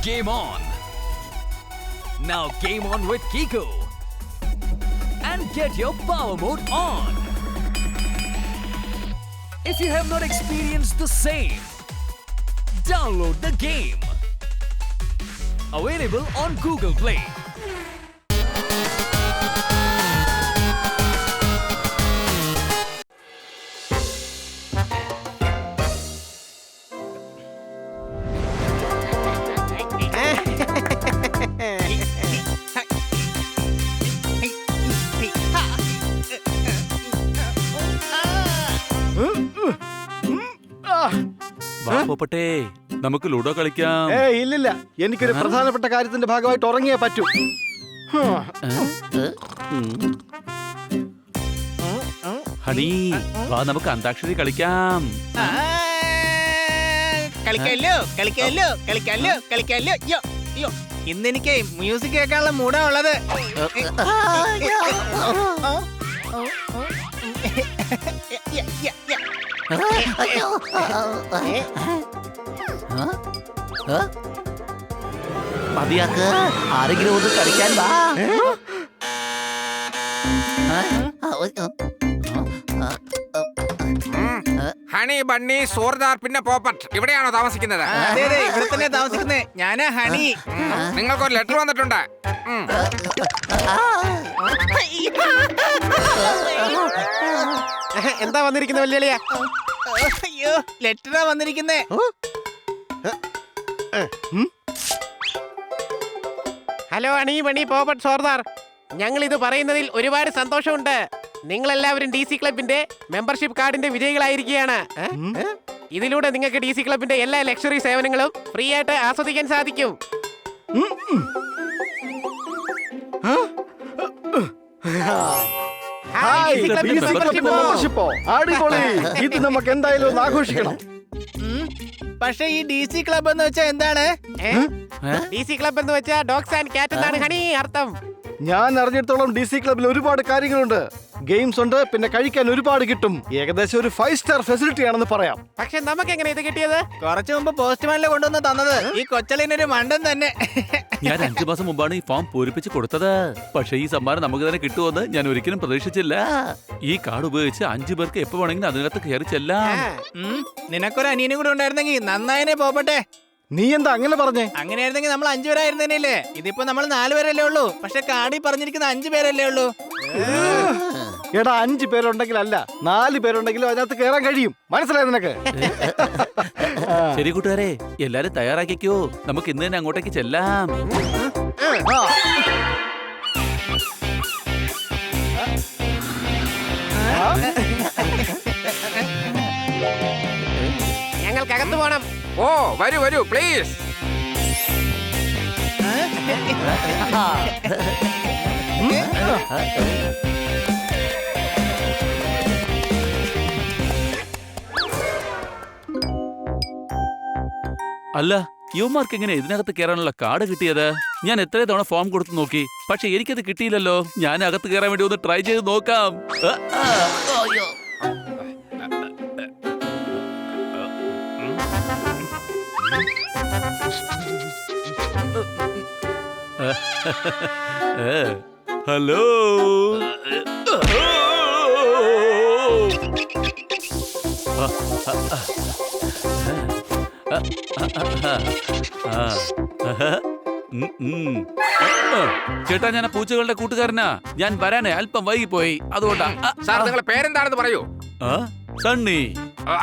Game on! Now game on with Kiko! And get your power mode on! If you have not experienced the same, download the game! Available on Google Play. പോട്ടെ, നമുക്ക് ludo കളിക്കാം. ഇല്ലില്ല, എനിക്കൊരു പ്രധാനപ്പെട്ട കാര്യത്തിന്റെ ഭാഗമായിട്ട് ഉറങ്ങിയേ പറ്റൂ. Honey, വാ നമുക്ക് അന്താക്ഷരി കളിക്കാം. കളിക്കാമല്ലോ കളിക്കാമല്ലോ കളിക്കാമല്ലോ കളിക്കാമല്ലോ. യോ യോ, ഇന്നെനിക്ക് മ്യൂസിക് കേൾക്കാനുള്ള മൂടാ ഉള്ളത്. മതിയാക്ക്, ആരെങ്കിലും ഒന്ന് കളിക്കാൻ വാ. ഹണി, ബണ്ണി, സോർദാർ, പിന്നെ പോപ്പറ്റ് ഇവിടെയാണോ താമസിക്കുന്നത്? അതെ അതെ, ഇവിടെ തന്നെ താമസിക്കുന്നത്. ഞാനാ ഹണി. നിങ്ങൾക്കൊരു ലെറ്റർ വന്നിട്ടുണ്ട്. എന്താ വന്നിരിക്കുന്ന വെല്ലുവിളിയാ? അയ്യോ, ലെറ്ററാ വന്നിരിക്കുന്നേ. ഹലോ അണി മണി പോപ്പറ്റ് സോർദാർ, ഞങ്ങൾ ഇത് പറയുന്നതിൽ ഒരുപാട് സന്തോഷമുണ്ട്. നിങ്ങളെല്ലാവരും DC ക്ലബിന്റെ മെമ്പർഷിപ്പ് കാർഡിന്റെ വിജയികളായിരിക്കുകയാണ്. ഇതിലൂടെ നിങ്ങൾക്ക് DC ക്ലബിന്റെ എല്ലാ ലക്ഷറി സേവനങ്ങളും ഫ്രീ ആയിട്ട് ആസ്വദിക്കാൻ സാധിക്കും. ഹായ്, മെമ്പർഷിപ്പോ? അടിപൊളി, ഇത് നമുക്ക് എന്തായാലും ഒന്ന് ആഘോഷിക്കണം. പക്ഷെ ഈ DC ക്ലബ് എന്ന് വെച്ചാൽ എന്താണ്? DC ക്ലബ് എന്ന് വെച്ചാൽ ഡോഗ്സ് ആൻഡ് ക്യാറ്റ് എന്നാണ് ഹണി അർത്ഥം. ഞാൻ അറിഞ്ഞിടത്തോളം DC ക്ലബിൽ ഒരുപാട് കാര്യങ്ങളുണ്ട്. ഗെയിംസ് ഉണ്ട്, പിന്നെ കഴിക്കാൻ ഒരുപാട് കിട്ടും. ഏകദേശം ഒരു 5 സ്റ്റാർ ഫെസിലിറ്റി ആണെന്ന് പറയാം. പക്ഷെ നമുക്ക് എങ്ങനെ ഇത് കിട്ടിയത്? കുറച്ചു മുമ്പ് പോസ്റ്റ്മാനിലെ കൊണ്ടുവന്ന് തന്നത്. ഈ കൊച്ചളിനൊരു മണ്ടൻ തന്നെ. ഞാൻ 5 മാസം മുമ്പാണ് ഈ ഫോം പൂരിപ്പിച്ച് കൊടുത്തത്. പക്ഷെ ഈ സമ്മാനം നമുക്ക് തന്നെ കിട്ടുമെന്ന് ഞാൻ ഒരിക്കലും പ്രതീക്ഷിച്ചില്ല. ഈ കാർഡ് ഉപയോഗിച്ച് 5 പേർക്ക് എപ്പോ വേണമെങ്കിലും അതിനകത്ത് കയറി ചെല്ലാം. നിനക്കൊരു അനിയനും കൂടെ ഉണ്ടായിരുന്നെങ്കിൽ നന്നായനെ പോപ്പട്ടെ. നീ എന്താ അങ്ങനെ പറഞ്ഞേ? അങ്ങനെയായിരുന്നെങ്കിൽ നമ്മൾ 5 പേരായിരുന്നേനല്ലേ. ഇതിപ്പോ നമ്മൾ 4 പേരല്ലേ ഉള്ളൂ. പക്ഷെ കാർഡിൽ പറഞ്ഞിരിക്കുന്ന 5 പേരല്ലേ ഉള്ളൂ. എടാ, 5 പേരുണ്ടെങ്കിൽ അല്ല, 4 പേരുണ്ടെങ്കിലും അതിനകത്ത് കയറാൻ കഴിയും. മനസ്സിലായി നിനക്ക്? ശരി കൂട്ടുകാരെ, എല്ലാരും തയ്യാറാക്കിക്കോ, നമുക്ക് ഇന്ന് തന്നെ അങ്ങോട്ടേക്ക് ചെല്ലാം. ഞങ്ങൾക്കകത്ത് പോണം. ഓ, വരൂ വരൂ പ്ലീസ്. അല്ല, യുവമാർക്ക് എങ്ങനെ ഇതിനകത്ത് കയറാനുള്ള കാർഡ് കിട്ടിയത്? ഞാൻ എത്ര തവണ ഫോം കൊടുത്തു നോക്കി, പക്ഷെ എനിക്കത് കിട്ടിയില്ലല്ലോ. ഞാൻ അകത്ത് കയറാൻ വേണ്ടി ഒന്ന് ട്രൈ ചെയ്ത് നോക്കാം. ഹലോ, ചേട്ടാ, ഞാൻ പൂച്ചകളുടെ കൂട്ടുകാരനാ. ഞാൻ വരാനേ അല്പം വൈകിപ്പോയി, അതുകൊണ്ടാ. സാർ, നിങ്ങളുടെ പേരെന്താണെന്ന് പറയൂ. സണ്ണി.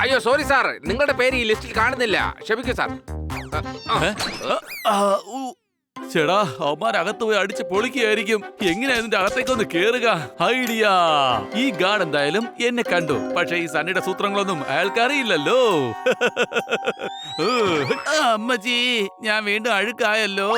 അയ്യോ സോറി സാർ, നിങ്ങളുടെ പേര് ഈ ലിസ്റ്റിൽ കാണുന്നില്ല. ക്ഷമിക്കൂ സാർ. ചേടാ, അവന്മാരകത്ത് പോയി അടിച്ച് പൊളിക്കുകയായിരിക്കും. എങ്ങനെയാ ഇതിന്റെ അകത്തേക്കൊന്ന് കേറുക? ഐഡിയ! ഈ ഗാർഡ് എന്തായാലും എന്നെ കണ്ടു, പക്ഷെ ഈ സണ്ണിയുടെ സൂത്രങ്ങളൊന്നും അയാൾക്കറിയില്ലല്ലോ. അമ്മച്ചി, ഞാൻ വീണ്ടും അഴുക്കായല്ലോ.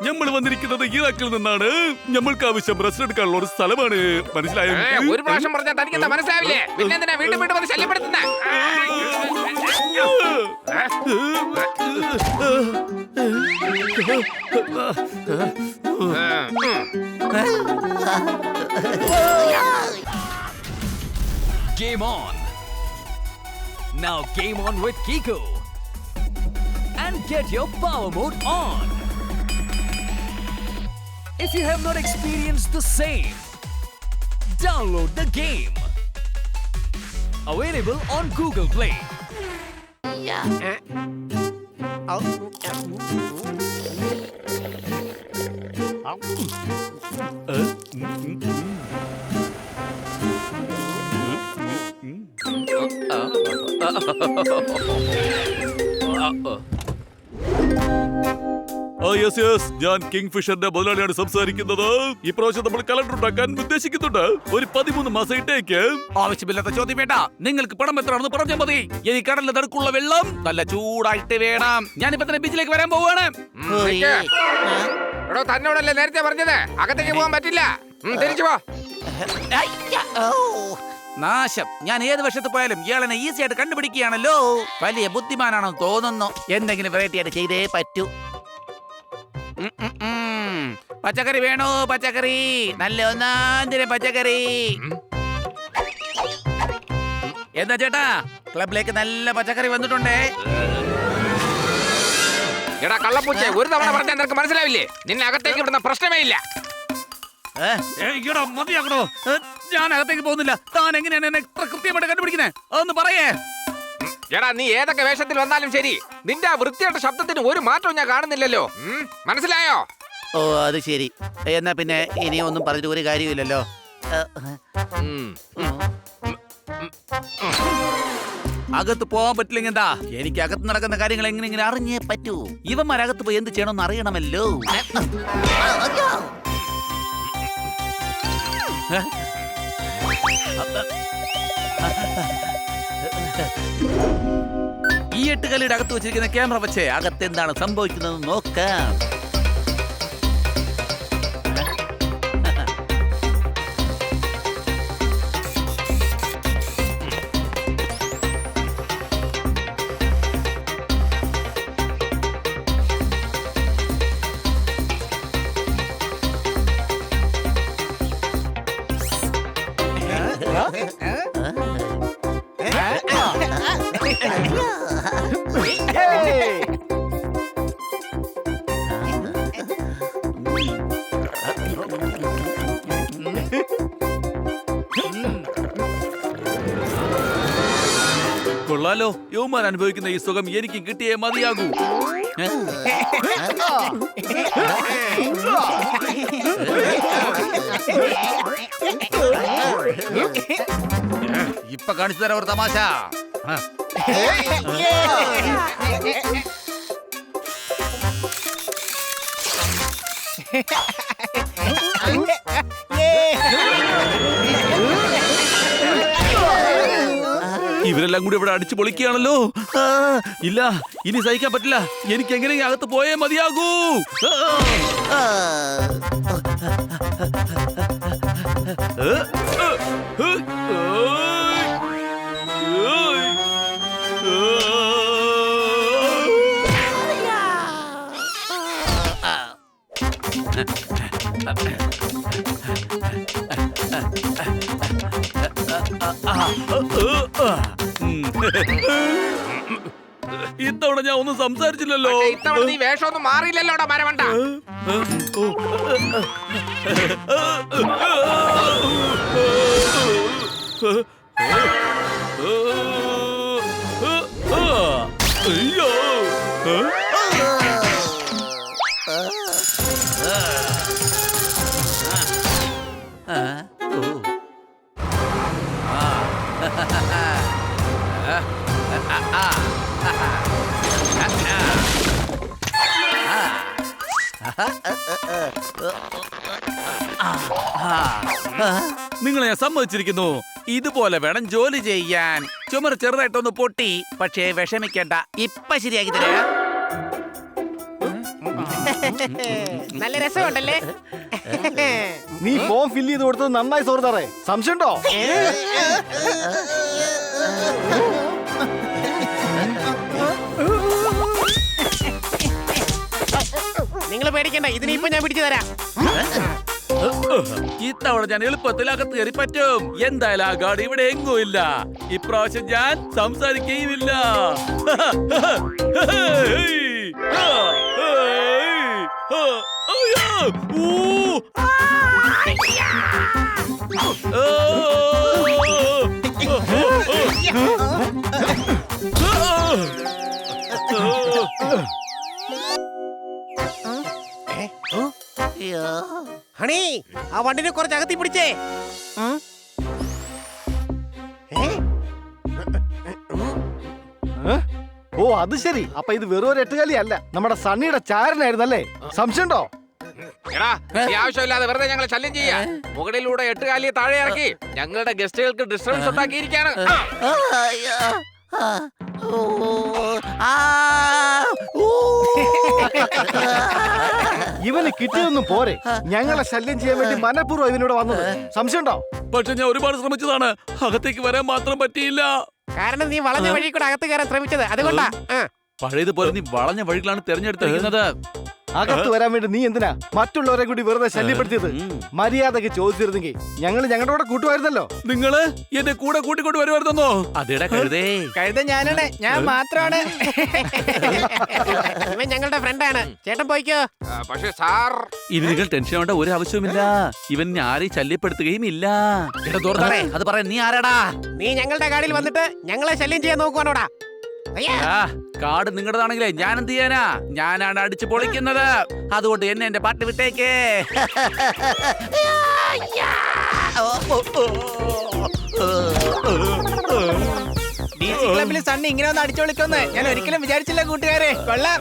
ഞാൻ നമ്മൾ വന്നിരിക്കുന്നത് ഇറാഖിൽ നിന്നാണ്. നമ്മൾക്ക് ആവശ്യം റെസ്റ്റ് എടുക്കാനുള്ള ഒരു സ്ഥലമാണ്. മനസ്സിലായോ? ഒരു പ്രാവശ്യം പറഞ്ഞാൽ തനിക്ക് മനസ്സിലാവില്ലേ? പിന്നെ എന്തിനാ വീണ്ടും വീണ്ടും വന്ന് ശല്യപ്പെടുത്തുന്ന? Game on. Now game on with Kiko. And get your power mode on. If you have not experienced the same, download the game. Available on Google Play. ഞാൻ കിങ് ഫിഷറിന്റെ മുതലാളിയാണ് സംസാരിക്കുന്നത്. ഈ പ്രാവശ്യം നമ്മൾ കലണ്ടർ ഉണ്ടാക്കാൻ ഉദ്ദേശിക്കുന്നുണ്ട്. ഒരു 13 മാസം ഇട്ടേക്ക്. ആവശ്യമില്ലാത്ത ചോദ്യം വേണ്ട. നിങ്ങൾക്ക് പണം എത്രയാണെന്ന് പറഞ്ഞാൽ മതി. ഈ കടലിന്റെ നടുക്കുള്ള വെള്ളം നല്ല ചൂടായിട്ട് വേണം. ഞാനിപ്പോ തന്നെ ബീച്ചിലേക്ക് വരാൻ പോവാണ്. എടോ, തന്നോടല്ലേ നേരത്തെ പറഞ്ഞത് അകത്തേക്ക് പോകാൻ പറ്റില്ല. തിരിച്ചു പോ. നാശം. ഞാൻ ഏത് വശത്ത് പോയാലും ഇയാളെന്നെ ഈസി ആയിട്ട് കണ്ടുപിടിക്കുകയാണല്ലോ. വലിയ ബുദ്ധിമാനാണെന്ന് തോന്നുന്നു. എന്തെങ്കിലും വെറൈറ്റി ആയിട്ട് ചെയ്തേ പറ്റൂ. പച്ചക്കറി വേണോ? പച്ചക്കറി നല്ല ഒന്നാന്തരം പച്ചക്കറി. എന്താ ചേട്ടാ, ക്ലബിലേക്ക് നല്ല പച്ചക്കറി വന്നിട്ടുണ്ടേ. എടാ കള്ളപ്പൂച്ചേ, ഒരു തവണ പറഞ്ഞാൽ നിനക്ക് മനസ്സിലാവില്ലേ? നിന്നെ അകത്തേക്ക് വിടുന്ന പ്രശ്നമേ ഇല്ല. മതിയാക്കണോ? ഞാൻ അകത്തേക്ക് പോകുന്നില്ല. താൻ എങ്ങനെയാണ് എന്നെ ഇത്ര കൃത്യമായിട്ട് കണ്ടുപിടിക്കുന്നത്? അതൊന്ന് പറയേ. എടാ, നീ ഏതൊക്കെ വേഷത്തിൽ വന്നാലും ശരി, നിന്റെ ആ വൃത്തിയായിട്ട ശബ്ദത്തിന് ഒരു മാറ്റവും ഞാൻ കാണുന്നില്ലല്ലോ. മനസ്സിലായോ? ഓ, അത് ശരി. എന്നാ പിന്നെ ഇനി ഒന്നും പറഞ്ഞിട്ട് ഒരു കാര്യമില്ലല്ലോ. അകത്ത് പോകാൻ പറ്റില്ലെങ്കിൽ എന്താ? എനിക്ക് അകത്ത് നടക്കുന്ന കാര്യങ്ങൾ എങ്ങനെയെങ്കിലും അറിഞ്ഞേ പറ്റൂ. ഇവന്മാരകത്ത് പോയി എന്ത് ചെയ്യണമെന്ന് അറിയണമല്ലോ. ഈ 8 കല്ലിയുടെ അകത്ത് വെച്ചിരിക്കുന്ന ക്യാമറ വെച്ച് അകത്ത് എന്താണ് സംഭവിക്കുന്നത് നോക്കാം. കൊള്ളാലോ, യൗമാൻ അനുഭവിക്കുന്ന ഈ സുഖം എനിക്ക് കിട്ടിയേ മതിയാകൂ. ഇപ്പൊ കാണിച്ചു തരാം ഒരു തമാശ. ഇവരെല്ലാം കൂടി ഇവിടെ അടിച്ചു പൊളിക്കുകയാണല്ലോ. ഇല്ല, ഇനി സഹിക്കാൻ പറ്റില്ല. എനിക്ക് എങ്ങനെയെങ്കിലും അകത്ത് പോയേ മതിയാകൂ. ഇത്തവണ ഞാൻ ഒന്നും സംസാരിച്ചില്ലല്ലോ. ഇത്തവണ നീ വേഷമൊന്നും മാറിയില്ലല്ലോടാ മരവണ്ട. അയ്യോ, നിങ്ങളെ ഞാൻ സമ്മതിച്ചിരിക്കുന്നു. ഇതുപോലെ വേണം ജോലി ചെയ്യാൻ. ചുമർ ചെറുതായിട്ടൊന്ന് പൊട്ടി, പക്ഷേ വിഷമിക്കേണ്ട, ഇപ്പൊ ശരിയാക്കി തരാം. നല്ല രസമുണ്ടല്ലേ? നീ ഫോം ഫില്ല് ചെയ്ത് കൊടുത്തത് നന്നായി സോർദാറേ. സംശയമുണ്ടോ? നിങ്ങൾ പേടിക്കണ്ട, ഇതിനിപ്പോ ഞാൻ പിടിച്ചു തരാം. ഇത്തവണ ഞാൻ എളുപ്പത്തിൽ അകത്ത് കയറി പറ്റും. എന്തായാലും ആ ഗാർഡ് ഇവിടെ എങ്ങും ഇല്ല. ഇപ്രാവശ്യം ഞാൻ സംസാരിക്കുകയുമില്ല. ഹണി, ആ വണ്ടിനെ കുറച്ച് അകത്തി പിടിച്ചേ. ഓ അത് ശരി. അപ്പൊ ഇത് വെറും ഒരു എട്ടുകാലി അല്ല, നമ്മുടെ സണ്ണിയുടെ ചാരനായിരുന്നല്ലേ? സംശയമുണ്ടോ? എടാ ഈ ആവശ്യമില്ലാതെ വെറുതെ ഞങ്ങളെ ശല്യം ചെയ്യാ. മുകളിലൂടെ 8 കാലിയെ താഴെ ഇറക്കി ഞങ്ങളുടെ ഗസ്റ്റുകൾക്ക് ഡിസ്റ്റർബൻസ് ഉണ്ടാക്കിയിരിക്കാണ്. ഇവന് കിട്ടിയൊന്നും പോരെ, ഞങ്ങളെ ശല്യം ചെയ്യാൻ വേണ്ടി മനഃപൂർവ്വം ഇവനോട് വന്നത്. സംശയമുണ്ടോ? പക്ഷെ ഞാൻ ഒരുപാട് ശ്രമിച്ചതാണ്, അകത്തേക്ക് വരാൻ മാത്രം പറ്റിയില്ല. കാരണം നീ വളഞ്ഞ വഴി കൂടെ അകത്ത് കയറാൻ ശ്രമിച്ചത് അതുകൊണ്ടാ. പഴയതുപോലെ നീ വളഞ്ഞ വഴികളാണ് തെരഞ്ഞെടുത്തിരിക്കുന്നത്. അകത്ത് വരാൻ വേണ്ടി നീ എന്തിനാ മറ്റുള്ളവരെ കൂടി വെറുതെ ശല്യപ്പെടുത്തിയത്? മര്യാദക്ക് ചോദിച്ചിരുന്നെങ്കിൽ ഞങ്ങൾ ഞങ്ങളുടെ കൂടെ കൂട്ടുമായിരുന്നല്ലോ. നിങ്ങള് എന്റെ കൂടെ കൂട്ടിക്കൊണ്ട് വരുമായിരുന്നോ? അതേടാ കഴുതേ. കഴുത ഞാനാണ്, ഞാൻ മാത്രമാണ്. ഇവൻ ഞങ്ങളുടെ ഫ്രണ്ടാണ്. ചേട്ടൻ പോയിക്കോ. പക്ഷെ സാർ ഇനി നിങ്ങൾ ടെൻഷൻ ആവേണ്ട ഒരു ആവശ്യവുമില്ല. ഇവൻ ആരെയും ശല്യപ്പെടുത്തുകയും ഇല്ല. എടാ തോർത്താറേ, അത് പറയാൻ നീ ആരാടാ? നീ ഞങ്ങളുടെ കാടിൽ വന്നിട്ട് ഞങ്ങളെ ശല്യം ചെയ്യാൻ നോക്കുവാണോടാ? ആ, കാട് നിങ്ങളുടെതാണെങ്കിലേ ഞാൻ എന്ത് ചെയ്യാനാ? ഞാനാണ് അടിച്ചു പൊളിക്കുന്നത്. അതുകൊണ്ട് എന്നെ എന്റെ പാട്ട് വിട്ടേക്കേ. DC ക്ലബിൽ സണ്ണി ഇങ്ങനെ ഒന്ന് അടിച്ചോളിക്കൊന്ന് ഞാൻ ഒരിക്കലും വിചാരിച്ചില്ല കൂട്ടുകാരെ. കൊള്ളാം.